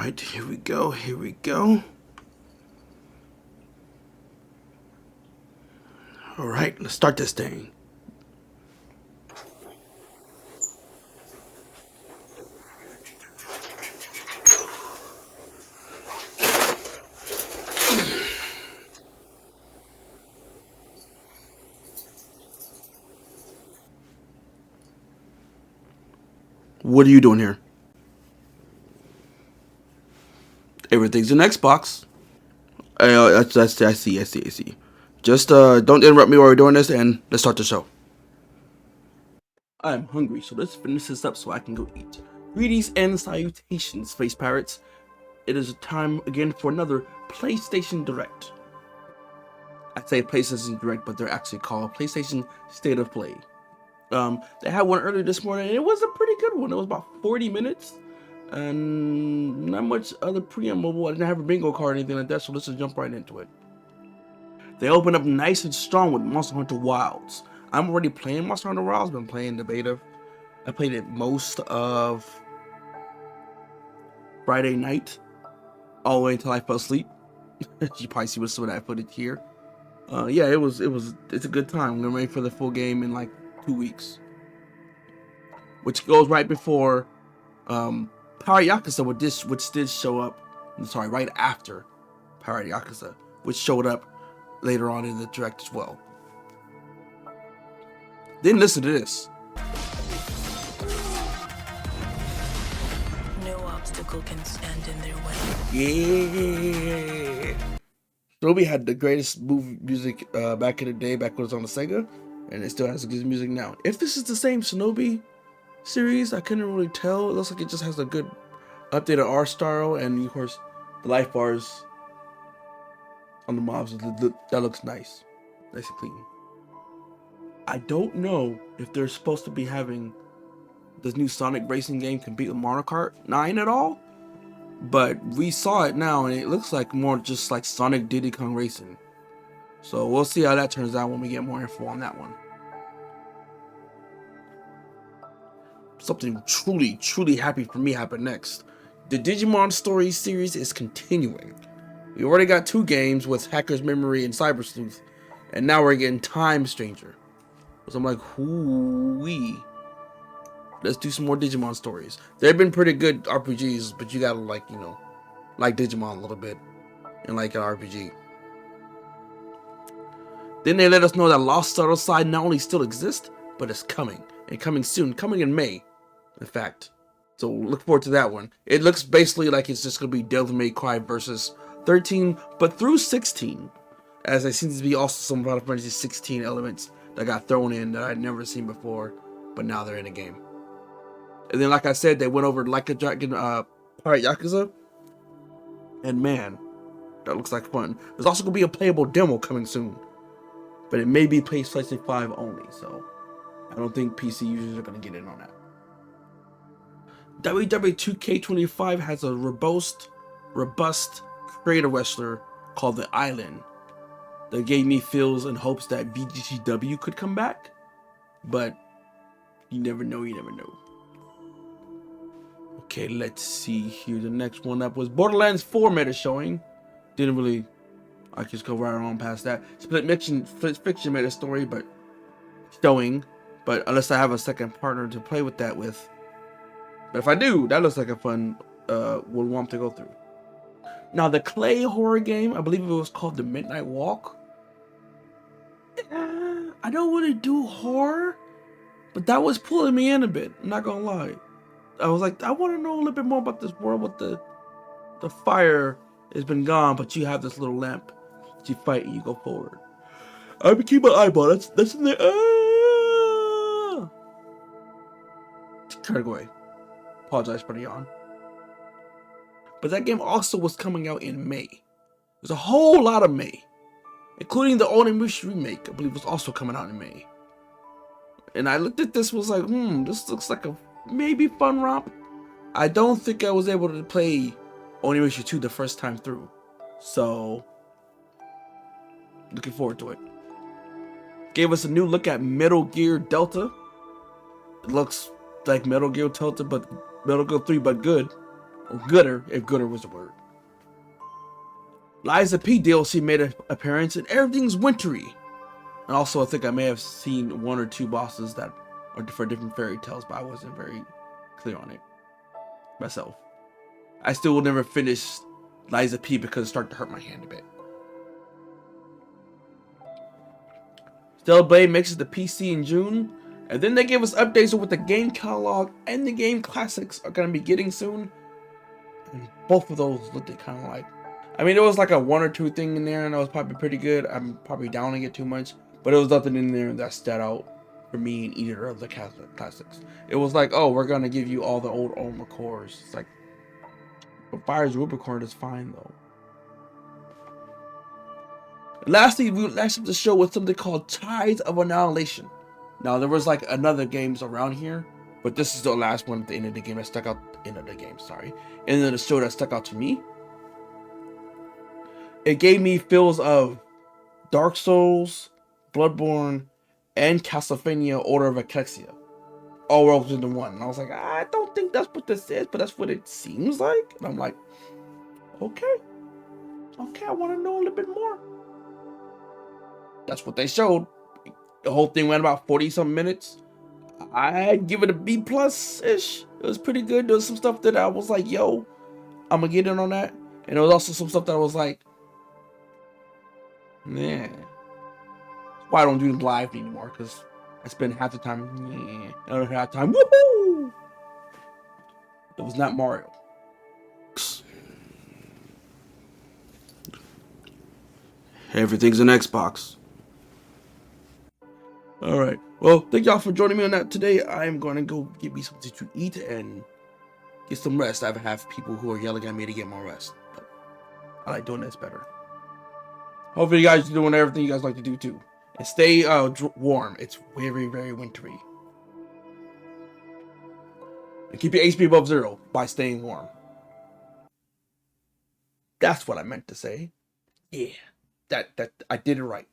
Alright, here we go, here we go. Alright, let's start this thing. What are you doing here? Everything's in Xbox. I see. Just don't interrupt me while we're doing this, and let's start the show. I'm hungry, so let's finish this up so I can go eat. Greetings and salutations, Space Pirates. It is time again for another PlayStation Direct. I say PlayStation Direct, but they're actually called PlayStation State of Play. They had one earlier this morning, and it was a pretty good one. It was about 40 minutes, and not much other preamble. I didn't have a bingo card or anything like that, so let's just jump right into it. They open up nice and strong with Monster Hunter Wilds. I'm already playing Monster Hunter Wilds. I've been playing the beta. I played it most of Friday night, all the way until I fell asleep. You probably see some of that footage here. Yeah, it's a good time. We're ready for the full game in like 2 weeks, which goes right before Power Yakuza, which did show up. I'm sorry, right after Power Yakuza, which showed up later on in the direct as well. Then listen to this. No obstacle can stand in their way. Yeah. Shinobi had the greatest music back in the day, back when it was on the Sega, and it still has good music now. If this is the same Shinobi series, I couldn't really tell. It looks like it just has a good updated art style, and of course, the life bars on the mobs, that looks nice and clean. I don't know if they're supposed to be having this new Sonic racing game compete with Mario Kart 9 at all, but we saw it now, and it looks like more just like Sonic Diddy Kong Racing. So we'll see how that turns out when we get more info on that one. Something truly happy for me happened next. The Digimon Story series is continuing. We already got 2 games with Hacker's Memory and Cyber Sleuth, and now we're getting Time Stranger. So I'm like, hoo-wee. Let's do some more Digimon stories. They've been pretty good RPGs, but you gotta like Digimon a little bit and like an RPG. Then they let us know that Lost Subtle Side not only still exists, but it's coming, and coming soon, coming in May, in fact. So look forward to that one. It looks basically like it's just gonna be Devil May Cry versus 13, but through 16, as there seems to be also some Final Fantasy 16 elements that got thrown in that I'd never seen before, but now they're in the game. And then, like I said, they went over Like a Dragon, Pirate Yakuza, and man, that looks like fun. There's also gonna be a playable demo coming soon, but it may be PlayStation 5 only, so I don't think PC users are gonna get in on that. WWE 2K25 has a robust creator wrestler called The Island that gave me feels and hopes that VGCW could come back, but you never know. Okay, let's see here. The next one up was Borderlands 4 meta showing. I just go right on past that. Split Fiction meta story, but showing. But unless I have a second partner to play with that with. But if I do, that looks like a fun one want to go through. Now the Clay horror game, I believe it was called The Midnight Walk. I don't want to do horror, but that was pulling me in a bit. I'm not gonna lie. I was like, I want to know a little bit more about this world with the fire has been gone, but you have this little lamp that you fight and you go forward. I would keep my eyeball. That's in there. Turn it away. Apologize for the yawn. But that game also was coming out in May. There's a whole lot of May, including the Onimusha remake. I believe was also coming out in May. And I looked at this, was like, this looks like a maybe fun romp. I don't think I was able to play Onimusha 2 the first time through, so looking forward to it. Gave us a new look at Metal Gear Delta. It looks like Metal Gear Delta, but Metal Gear 3, but good. Or gooder, if gooder was the word. Liza P DLC made an appearance and everything's wintry. And also I think I may have seen 1 or 2 bosses that are for different fairy tales, but I wasn't very clear on it myself. I still will never finish Liza P because it started to hurt my hand a bit. StateOfPlay makes it to PC in June, and then they gave us updates on what the game catalog and the game classics are going to be getting soon. And both of those looked kind of like, I mean, there was like a 1 or 2 thing in there, and that was probably pretty good. I'm probably downing it too much, but there was nothing in there that stood out for me in either of the classics. It was like, oh, we're going to give you all the old Armor cores. It's like, but Fire's Rubicon is fine though. Lastly, we last up the show with something called Tides of Annihilation. Now, there was like another games around here, but this is the last one at the end of the game that stuck out. End of the show that stuck out to me. It gave me feels of Dark Souls, Bloodborne, and Castlevania Order of Ecclesia, all rolled into one. And I was like, I don't think that's what this is, but that's what it seems like. And I'm like, okay, I want to know a little bit more. That's what they showed. The whole thing went about 40-something minutes. I'd give it a B plus ish. It was pretty good. There was some stuff that I was like, yo, I'm gonna get in on that. And there was also some stuff that I was like, nah. That's why I don't do live anymore, because I spend half the time, other half the time, woohoo! It was not Mario. Everything's an Xbox. Alright, well, thank y'all for joining me on that today. I'm going to go get me something to eat and get some rest. I have people who are yelling at me to get more rest, but I like doing this better. Hopefully you guys are doing everything you guys like to do too. And stay warm. It's very, very wintry. And keep your HP above 0 by staying warm. That's what I meant to say. Yeah, that I did it right.